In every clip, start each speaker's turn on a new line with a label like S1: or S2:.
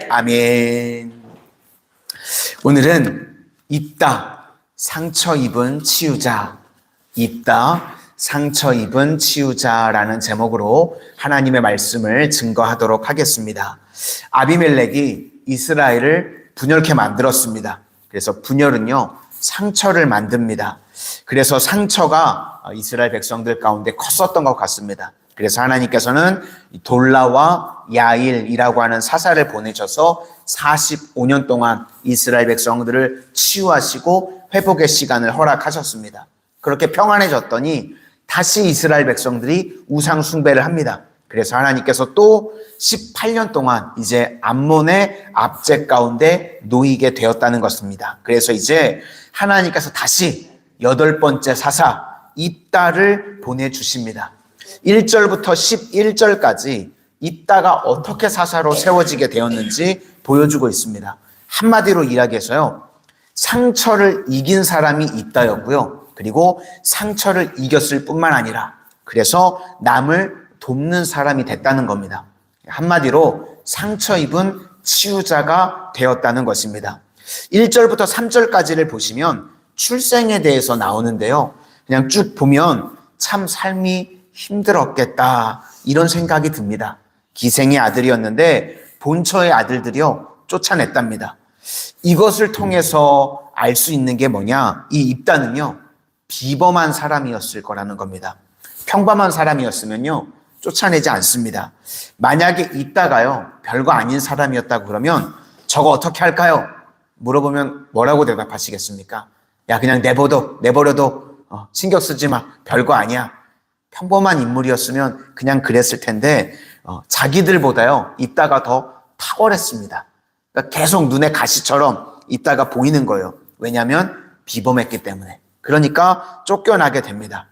S1: 아멘. 오늘은 입다, 상처 입은 치유자, 입다, 상처 입은 치유자라는 제목으로 하나님의 말씀을 증거하도록 하겠습니다. 아비멜렉이 이스라엘을 분열케 만들었습니다. 그래서 분열은요, 상처를 만듭니다. 그래서 상처가 이스라엘 백성들 가운데 컸었던 것 같습니다. 그래서 하나님께서는 돌라와 야일이라고 하는 사사를 보내셔서 45년 동안 이스라엘 백성들을 치유하시고 회복의 시간을 허락하셨습니다. 그렇게 평안해졌더니 다시 이스라엘 백성들이 우상 숭배를 합니다. 그래서 하나님께서 또 18년 동안 이제 암몬의 압제 가운데 놓이게 되었다는 것입니다. 그래서 이제 하나님께서 다시 8번째 사사 입다를 보내주십니다. 1절부터 11절까지 입다가 어떻게 사사로 세워지게 되었는지 보여주고 있습니다. 한마디로 이야기해서요, 상처를 이긴 사람이 입다였고요. 그리고 상처를 이겼을 뿐만 아니라 그래서 남을 돕는 사람이 됐다는 겁니다. 한마디로 상처 입은 치유자가 되었다는 것입니다. 1절부터 3절까지를 보시면 출생에 대해서 나오는데요. 그냥 쭉 보면 참 삶이 힘들었겠다 이런 생각이 듭니다. 기생의 아들이었는데 본처의 아들들이요 쫓아냈답니다. 이것을 통해서 알 수 있는 게 뭐냐, 이 입다는요 비범한 사람이었을 거라는 겁니다. 평범한 사람이었으면요 쫓아내지 않습니다. 만약에 입다가요 별거 아닌 사람이었다고 그러면 저거 어떻게 할까요? 물어보면 뭐라고 대답하시겠습니까? 야, 그냥 내버려둬. 신경 쓰지 마. 별거 아니야. 평범한 인물이었으면 그냥 그랬을 텐데 자기들보다요 입다가 더 탁월했습니다. 그러니까 계속 눈에 가시처럼 입다가 보이는 거예요. 왜냐하면 비범했기 때문에. 그러니까 쫓겨나게 됩니다.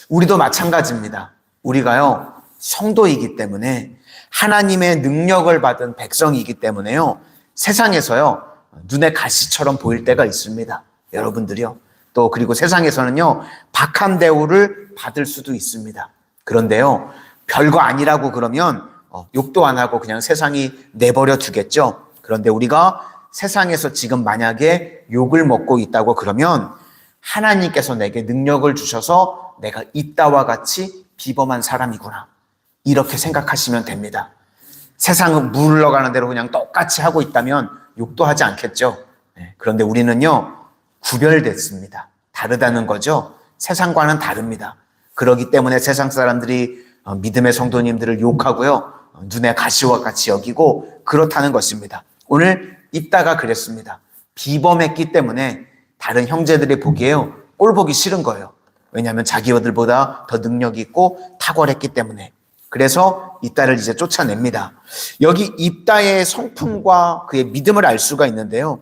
S1: 우리도 마찬가지입니다. 우리가요 성도이기 때문에 하나님의 능력을 받은 백성이기 때문에요 세상에서요 눈에 가시처럼 보일 때가 있습니다. 여러분들이요. 또 그리고 세상에서는요 박한 대우를 받을 수도 있습니다. 그런데요 별거 아니라고 그러면 욕도 안 하고 그냥 세상이 내버려 두겠죠. 그런데 우리가 세상에서 지금 만약에 욕을 먹고 있다고 그러면 하나님께서 내게 능력을 주셔서 내가 입다와 같이 비범한 사람이구나 이렇게 생각하시면 됩니다. 세상은 물 흘러가는 대로 그냥 똑같이 하고 있다면 욕도 하지 않겠죠. 그런데 우리는요 구별됐습니다. 다르다는 거죠. 세상과는 다릅니다. 그렇기 때문에 세상 사람들이 믿음의 성도님들을 욕하고요 눈에 가시와 같이 여기고 그렇다는 것입니다. 오늘 입다가 그랬습니다. 비범했기 때문에 다른 형제들이 보기에요 꼴 보기 싫은 거예요. 왜냐하면 자기들보다 더 능력이 있고 탁월했기 때문에. 그래서 입다를 이제 쫓아냅니다. 여기 입다의 성품과 그의 믿음을 알 수가 있는데요,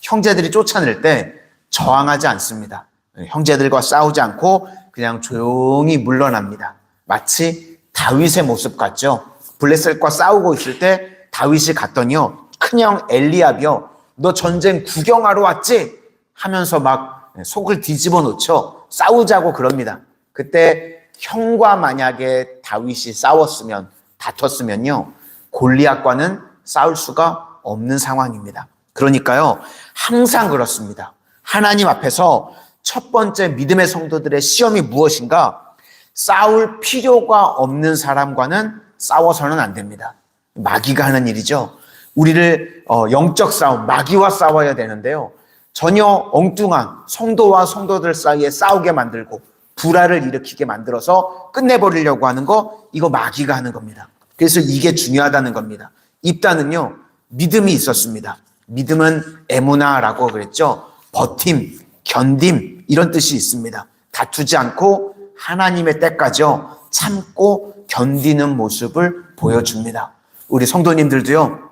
S1: 형제들이 쫓아낼 때 저항하지 않습니다. 형제들과 싸우지 않고 그냥 조용히 물러납니다. 마치 다윗의 모습 같죠. 블레셋과 싸우고 있을 때 다윗이 갔더니요 큰형 엘리압이요 너 전쟁 구경하러 왔지? 하면서 막 속을 뒤집어 놓죠. 싸우자고 그럽니다. 그때 형과 만약에 다윗이 싸웠으면, 다퉜으면요 골리앗과는 싸울 수가 없는 상황입니다. 그러니까요 항상 그렇습니다. 하나님 앞에서 첫 번째 믿음의 성도들의 시험이 무엇인가? 싸울 필요가 없는 사람과는 싸워서는 안 됩니다. 마귀가 하는 일이죠. 우리를 영적 싸움, 마귀와 싸워야 되는데요 전혀 엉뚱한 성도와 성도들 사이에 싸우게 만들고 불화를 일으키게 만들어서 끝내버리려고 하는 거, 이거 마귀가 하는 겁니다. 그래서 이게 중요하다는 겁니다. 입다는요 믿음이 있었습니다. 믿음은 에무나라고 그랬죠. 버팀, 견딤 이런 뜻이 있습니다. 다투지 않고 하나님의 때까지요 참고 견디는 모습을 보여줍니다. 우리 성도님들도요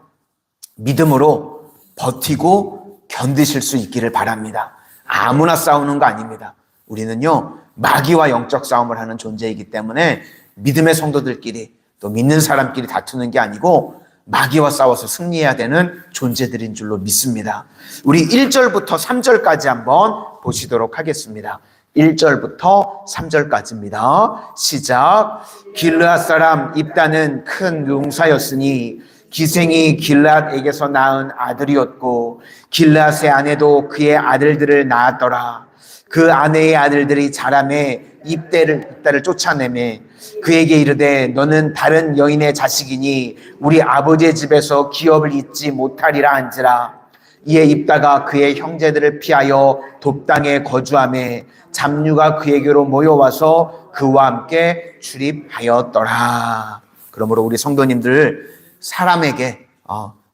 S1: 믿음으로 버티고 견디실 수 있기를 바랍니다. 아무나 싸우는 거 아닙니다. 우리는요 마귀와 영적 싸움을 하는 존재이기 때문에 믿음의 성도들끼리 또 믿는 사람끼리 다투는 게 아니고 마귀와 싸워서 승리해야 되는 존재들인 줄로 믿습니다. 우리 1절부터 3절까지 한번 보시도록 하겠습니다. 1절부터 3절까지입니다. 시작. 길르앗 사람 입다는 큰 용사였으니 기생이 길앗에게서 낳은 아들이었고 길앗의 아내도 그의 아들들을 낳았더라. 그 아내의 아들들이 자라매 입다를 쫓아내매 그에게 이르되 너는 다른 여인의 자식이니 우리 아버지의 집에서 기업을 잇지 못하리라 한지라. 이에 입다가 그의 형제들을 피하여 돕당에 거주하매 잡류가 그에게로 모여와서 그와 함께 출입하였더라. 그러므로 우리 성도님들 사람에게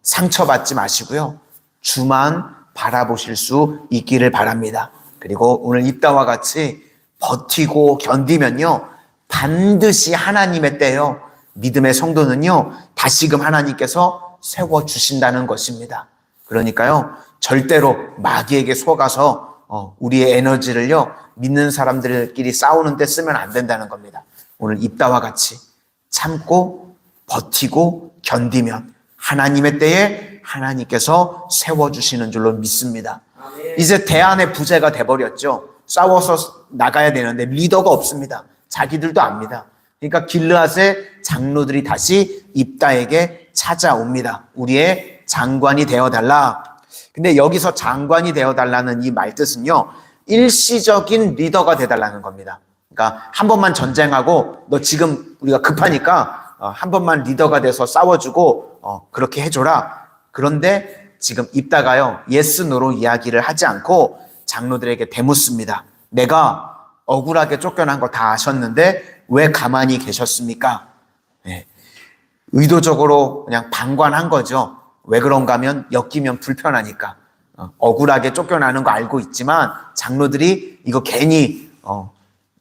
S1: 상처받지 마시고요. 주만 바라보실 수 있기를 바랍니다. 그리고 오늘 입다와 같이 버티고 견디면요, 반드시 하나님의 때요, 믿음의 성도는요, 다시금 하나님께서 세워주신다는 것입니다. 그러니까요, 절대로 마귀에게 속아서 우리의 에너지를요, 믿는 사람들끼리 싸우는 데 쓰면 안 된다는 겁니다. 오늘 입다와 같이 참고 버티고 견디면 하나님의 때에 하나님께서 세워주시는 줄로 믿습니다. 이제 대안의 부재가 돼버렸죠. 싸워서 나가야 되는데 리더가 없습니다. 자기들도 압니다. 그러니까 길르앗의 장로들이 다시 입다에게 찾아옵니다. 우리의 장관이 되어달라. 근데 여기서 장관이 되어달라는 이 말뜻은요, 일시적인 리더가 되달라는 겁니다. 그러니까 한 번만 전쟁하고 너 지금 우리가 급하니까 한 번만 리더가 돼서 싸워주고 그렇게 해줘라. 그런데 지금 입다가요, 예스 노로 이야기를 하지 않고 장로들에게 대묻습니다. 내가 억울하게 쫓겨난 거 다 아셨는데 왜 가만히 계셨습니까? 네. 의도적으로 그냥 방관한 거죠. 왜 그런가 하면 엮이면 불편하니까. 억울하게 쫓겨나는 거 알고 있지만 장로들이 이거 괜히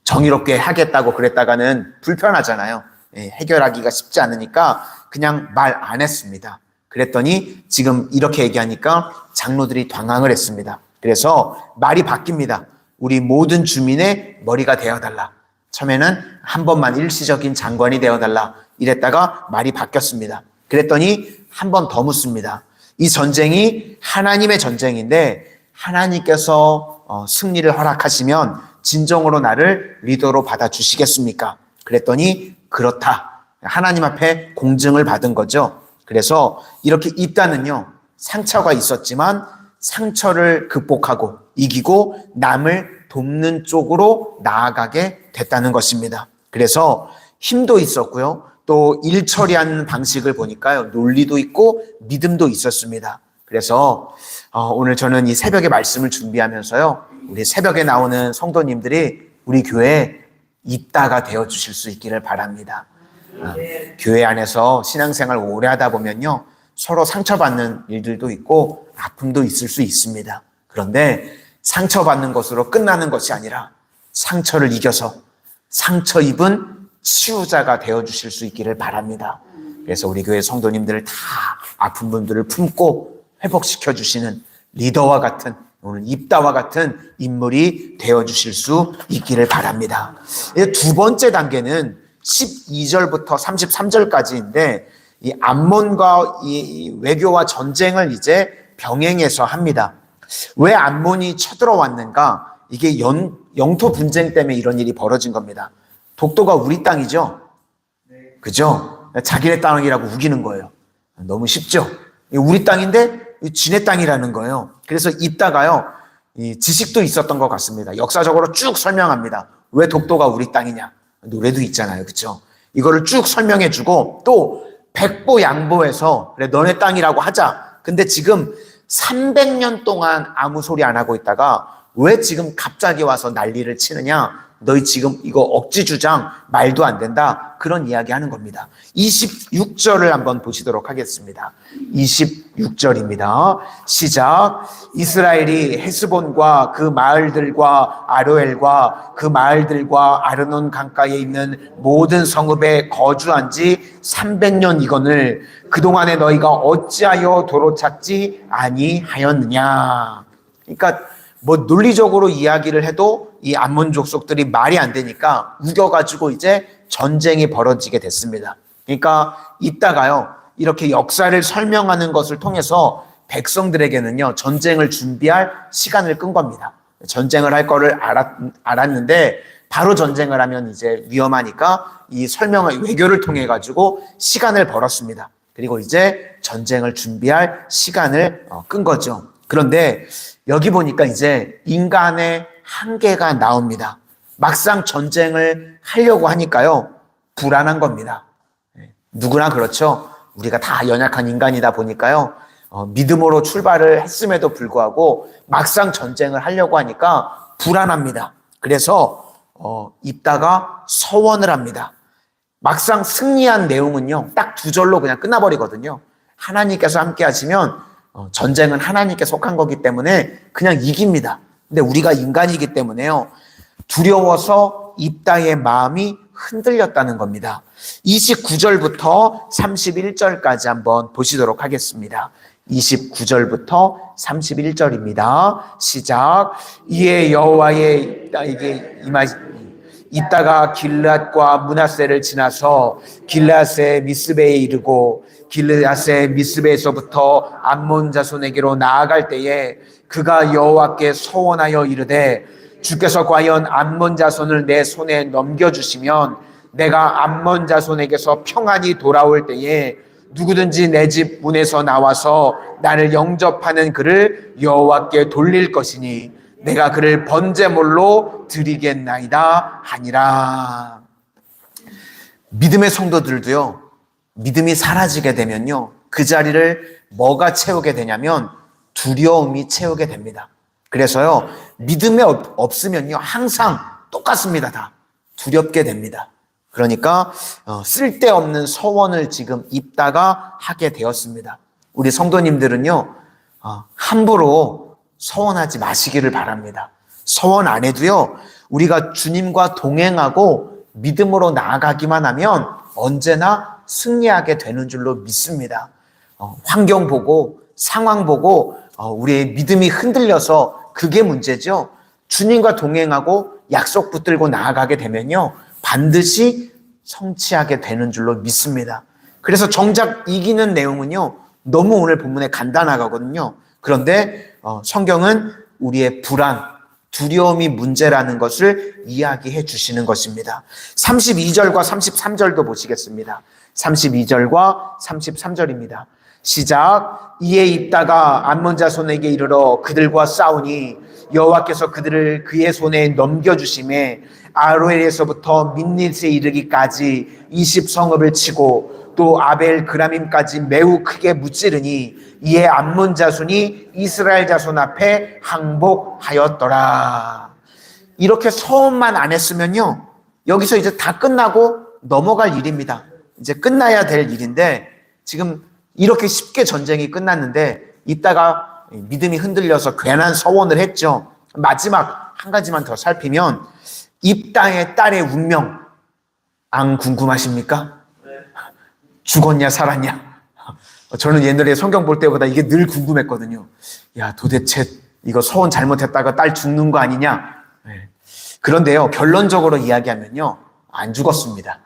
S1: 정의롭게 하겠다고 그랬다가는 불편하잖아요. 예, 해결하기가 쉽지 않으니까 그냥 말 안 했습니다. 그랬더니 지금 이렇게 얘기하니까 장로들이 당황을 했습니다. 그래서 말이 바뀝니다. 우리 모든 주민의 머리가 되어달라. 처음에는 한 번만 일시적인 장관이 되어달라. 이랬다가 말이 바뀌었습니다. 그랬더니 한 번 더 묻습니다. 이 전쟁이 하나님의 전쟁인데 하나님께서 승리를 허락하시면 진정으로 나를 리더로 받아주시겠습니까? 그랬더니 그렇다. 하나님 앞에 공증을 받은 거죠. 그래서 이렇게 입다는요, 상처가 있었지만 상처를 극복하고 이기고 남을 돕는 쪽으로 나아가게 됐다는 것입니다. 그래서 힘도 있었고요. 또 일 처리하는 방식을 보니까요, 논리도 있고 믿음도 있었습니다. 그래서 오늘 저는 이 새벽에 말씀을 준비하면서요, 우리 새벽에 나오는 성도님들이 우리 교회에 입다가 되어주실 수 있기를 바랍니다. 교회 안에서 신앙생활 오래 하다 보면요, 서로 상처받는 일들도 있고 아픔도 있을 수 있습니다. 그런데 상처받는 것으로 끝나는 것이 아니라 상처를 이겨서 상처 입은 치유자가 되어주실 수 있기를 바랍니다. 그래서 우리 교회 성도님들을 다 아픈 분들을 품고 회복시켜주시는 리더와 같은, 오늘 입다와 같은 인물이 되어주실 수 있기를 바랍니다. 두 번째 단계는 12절부터 33절까지인데 이 암몬과 이 외교와 전쟁을 이제 병행해서 합니다. 왜 암몬이 쳐들어왔는가? 이게 영토 분쟁 때문에 이런 일이 벌어진 겁니다. 독도가 우리 땅이죠? 그죠? 자기네 땅이라고 우기는 거예요. 너무 쉽죠? 우리 땅인데 지네 땅이라는 거예요. 그래서 입다가요, 이 지식도 있었던 것 같습니다. 역사적으로 쭉 설명합니다. 왜 독도가 우리 땅이냐? 노래도 있잖아요. 그렇죠? 이거를 쭉 설명해주고 또 백보 양보해서 그래 너네 땅이라고 하자. 근데 지금 300년 동안 아무 소리 안 하고 있다가 왜 지금 갑자기 와서 난리를 치느냐? 너희 지금 이거 억지 주장 말도 안 된다. 그런 이야기 하는 겁니다. 26절을 한번 보시도록 하겠습니다. 26절입니다. 시작. 이스라엘이 헤스본과 그 마을들과 아로엘과 그 마을들과 아르논 강가에 있는 모든 성읍에 거주한 지 300년이거늘 그동안에 너희가 어찌하여 도로 찾지 아니하였느냐. 그러니까 뭐 논리적으로 이야기를 해도 이 암몬 족속들이 말이 안 되니까 우겨가지고 이제 전쟁이 벌어지게 됐습니다. 그러니까 이따가요, 이렇게 역사를 설명하는 것을 통해서 백성들에게는요, 전쟁을 준비할 시간을 끈 겁니다. 전쟁을 할 거를 알았는데 바로 전쟁을 하면 이제 위험하니까 이 설명을 외교를 통해 가지고 시간을 벌었습니다. 그리고 이제 전쟁을 준비할 시간을 끈 거죠. 그런데 여기 보니까 이제 인간의 한계가 나옵니다. 막상 전쟁을 하려고 하니까요, 불안한 겁니다. 누구나 그렇죠. 우리가 다 연약한 인간이다 보니까요, 믿음으로 출발을 했음에도 불구하고 막상 전쟁을 하려고 하니까 불안합니다. 그래서 입다가 서원을 합니다. 막상 승리한 내용은요, 딱 두 절로 그냥 끝나버리거든요. 하나님께서 함께 하시면 전쟁은 하나님께 속한 거기 때문에 그냥 이깁니다. 근데 우리가 인간이기 때문에요, 두려워서 입다의 마음이 흔들렸다는 겁니다. 29절부터 31절까지 한번 보시도록 하겠습니다. 29절부터 31절입니다. 시작. 이에 여호와의 입다에게 입다가 길앗과 므낫세를 지나서 길앗의 미스베에 이르고 길앗의 미스베에서부터 암몬 자손에게로 나아갈 때에 그가 여호와께 서원하여 이르되 주께서 과연 암몬 자손을 내 손에 넘겨주시면 내가 암몬 자손에게서 평안히 돌아올 때에 누구든지 내 집 문에서 나와서 나를 영접하는 그를 여호와께 돌릴 것이니 내가 그를 번제물로 드리겠나이다 하니라. 믿음의 성도들도요, 믿음이 사라지게 되면요, 그 자리를 뭐가 채우게 되냐면 두려움이 채우게 됩니다. 그래서요, 믿음이 없으면요, 항상 똑같습니다. 다 두렵게 됩니다. 그러니까 쓸데없는 서원을 지금 입다가 하게 되었습니다. 우리 성도님들은요, 함부로 서원하지 마시기를 바랍니다. 서원 안 해도요, 우리가 주님과 동행하고 믿음으로 나아가기만 하면 언제나 승리하게 되는 줄로 믿습니다. 환경 보고 상황 보고 우리의 믿음이 흔들려서 그게 문제죠. 주님과 동행하고 약속 붙들고 나아가게 되면요, 반드시 성취하게 되는 줄로 믿습니다. 그래서 정작 이기는 내용은요, 너무 오늘 본문에 간단하거든요. 그런데 성경은 우리의 불안, 두려움이 문제라는 것을 이야기해 주시는 것입니다. 32절과 33절도 보시겠습니다. 32절과 33절입니다. 시작. 이에 입다가 암몬 자손에게 이르러 그들과 싸우니 여호와께서 그들을 그의 손에 넘겨주심에 아로엘에서부터 민닛에 이르기까지 20성읍을 치고 또 아벨 그라밈까지 매우 크게 무찌르니 이에 암몬 자손이 이스라엘 자손 앞에 항복하였더라. 이렇게 서원만 안 했으면요, 여기서 이제 다 끝나고 넘어갈 일입니다. 이제 끝나야 될 일인데 지금 이렇게 쉽게 전쟁이 끝났는데 이따가 믿음이 흔들려서 괜한 서원을 했죠. 마지막 한 가지만 더 살피면 입다의 딸의 운명, 안 궁금하십니까? 죽었냐 살았냐? 저는 옛날에 성경 볼 때보다 이게 늘 궁금했거든요. 야, 도대체 이거 서원 잘못했다가 딸 죽는 거 아니냐? 그런데요, 결론적으로 이야기하면요, 안 죽었습니다.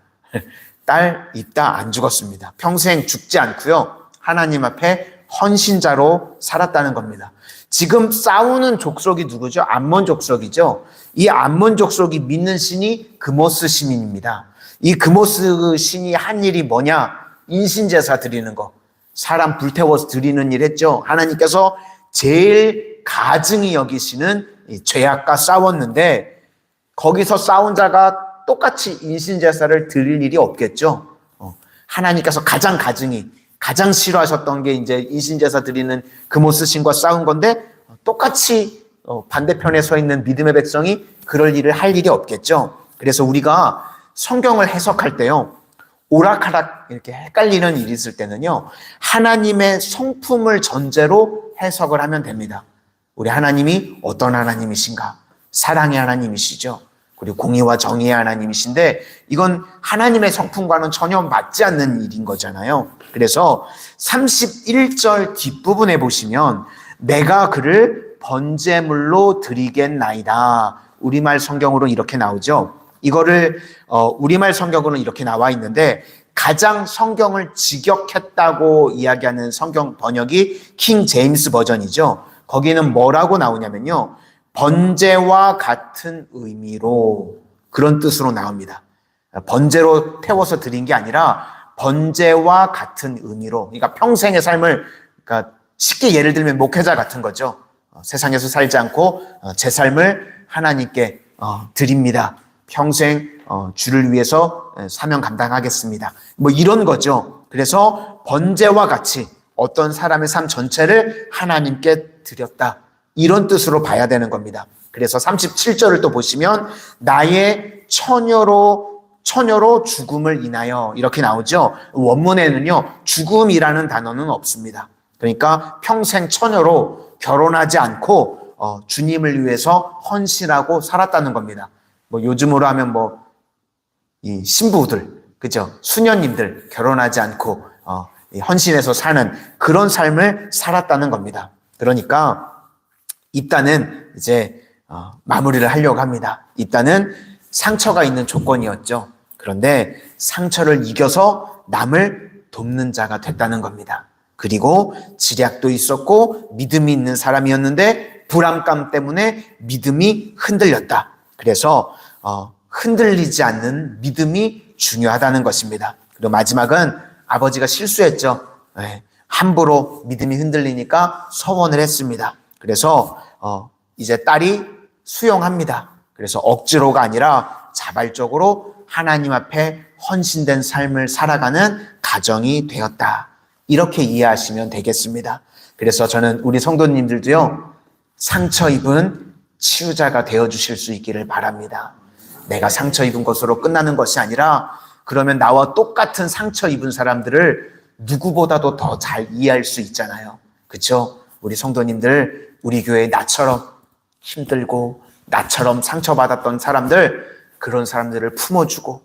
S1: 딸 입다 안 죽었습니다. 평생 죽지 않고요, 하나님 앞에 헌신자로 살았다는 겁니다. 지금 싸우는 족속이 누구죠? 암몬 족속이죠. 이 암몬 족속이 믿는 신이 그모스 신입니다. 이 그모스 신이 한 일이 뭐냐? 인신제사 드리는 거. 사람 불태워서 드리는 일 했죠. 하나님께서 제일 가증히 여기시는 이 죄악과 싸웠는데 거기서 싸운 자가 똑같이 인신제사를 드릴 일이 없겠죠. 하나님께서 가장 가증히, 가장 싫어하셨던 게 이제 인신제사 드리는 그모스 신과 싸운 건데 똑같이 반대편에 서 있는 믿음의 백성이 그럴 일을 할 일이 없겠죠. 그래서 우리가 성경을 해석할 때요, 오락가락 이렇게 헷갈리는 일이 있을 때는요, 하나님의 성품을 전제로 해석을 하면 됩니다. 우리 하나님이 어떤 하나님이신가? 사랑의 하나님이시죠. 그리고 공의와 정의의 하나님이신데 이건 하나님의 성품과는 전혀 맞지 않는 일인 거잖아요. 그래서 31절 뒷부분에 보시면 내가 그를 번제물로 드리겠나이다. 우리말 성경으로 이렇게 나오죠. 이거를 우리말 성경으로는 이렇게 나와 있는데 가장 성경을 직역했다고 이야기하는 성경 번역이 킹 제임스 버전이죠. 거기는 뭐라고 나오냐면요, 번제와 같은 의미로, 그런 뜻으로 나옵니다. 번제로 태워서 드린 게 아니라 번제와 같은 의미로, 그러니까 평생의 삶을, 그러니까 쉽게 예를 들면 목회자 같은 거죠. 세상에서 살지 않고 제 삶을 하나님께 드립니다. 평생 주를 위해서 사명 감당하겠습니다. 뭐 이런 거죠. 그래서 번제와 같이 어떤 사람의 삶 전체를 하나님께 드렸다, 이런 뜻으로 봐야 되는 겁니다. 그래서 37절을 또 보시면 나의 처녀로 죽음을 인하여, 이렇게 나오죠. 원문에는요 죽음이라는 단어는 없습니다. 그러니까 평생 처녀로 결혼하지 않고 주님을 위해서 헌신하고 살았다는 겁니다. 뭐 요즘으로 하면 이 신부들, 그죠? 수녀님들 결혼하지 않고 헌신해서 사는 그런 삶을 살았다는 겁니다. 그러니까 입다는 이제 마무리를 하려고 합니다. 입다는 상처가 있는 조건이었죠. 그런데 상처를 이겨서 남을 돕는 자가 됐다는 겁니다. 그리고 지략도 있었고 믿음이 있는 사람이었는데 불안감 때문에 믿음이 흔들렸다. 그래서 흔들리지 않는 믿음이 중요하다는 것입니다. 그리고 마지막은 아버지가 실수했죠. 함부로 믿음이 흔들리니까 서원을 했습니다. 그래서 이제 딸이 수용합니다. 그래서 억지로가 아니라 자발적으로 하나님 앞에 헌신된 삶을 살아가는 가정이 되었다, 이렇게 이해하시면 되겠습니다. 그래서 저는 우리 성도님들도요 상처 입은 치유자가 되어주실 수 있기를 바랍니다. 내가 상처 입은 것으로 끝나는 것이 아니라, 그러면 나와 똑같은 상처 입은 사람들을 누구보다도 더 잘 이해할 수 있잖아요. 그렇죠? 우리 성도님들, 우리 교회에 나처럼 힘들고 나처럼 상처받았던 사람들, 그런 사람들을 품어주고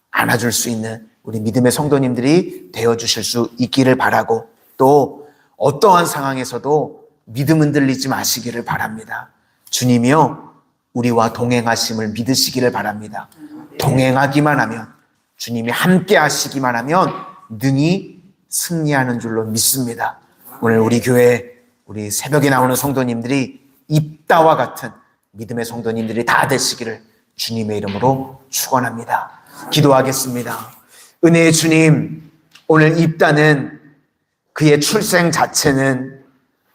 S1: 안아줄 수 있는 우리 믿음의 성도님들이 되어주실 수 있기를 바라고, 또 어떠한 상황에서도 믿음 흔들리지 마시기를 바랍니다. 주님이요 우리와 동행하심을 믿으시기를 바랍니다. 동행하기만 하면, 주님이 함께 하시기만 하면 능히 승리하는 줄로 믿습니다. 오늘 우리 교회, 우리 새벽에 나오는 성도님들이 입다와 같은 믿음의 성도님들이 다 되시기를 주님의 이름으로 축원합니다. 기도하겠습니다. 은혜의 주님, 오늘 입다는 그의 출생 자체는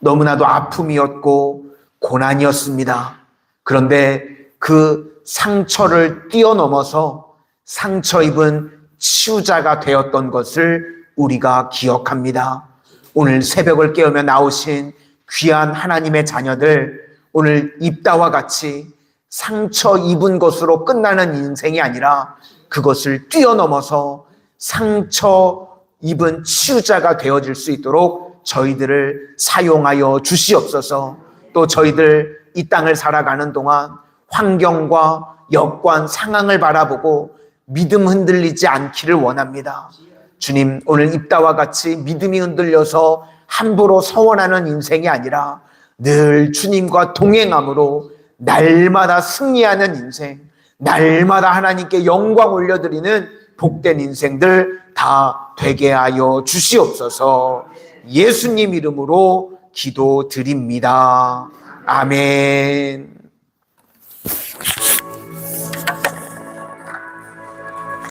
S1: 너무나도 아픔이었고 고난이었습니다. 그런데 그 상처를 뛰어넘어서 상처 입은 치유자가 되었던 것을 우리가 기억합니다. 오늘 새벽을 깨우며 나오신 귀한 하나님의 자녀들, 오늘 입다와 같이 상처 입은 것으로 끝나는 인생이 아니라 그것을 뛰어넘어서 상처 입은 치유자가 되어질 수 있도록 저희들을 사용하여 주시옵소서. 또 저희들 이 땅을 살아가는 동안 환경과 여건, 상황을 바라보고 믿음 흔들리지 않기를 원합니다. 주님, 오늘 입다와 같이 믿음이 흔들려서 함부로 서원하는 인생이 아니라 늘 주님과 동행함으로 날마다 승리하는 인생, 날마다 하나님께 영광 올려드리는 복된 인생들 다 되게 하여 주시옵소서. 예수님 이름으로 기도드립니다. 아멘.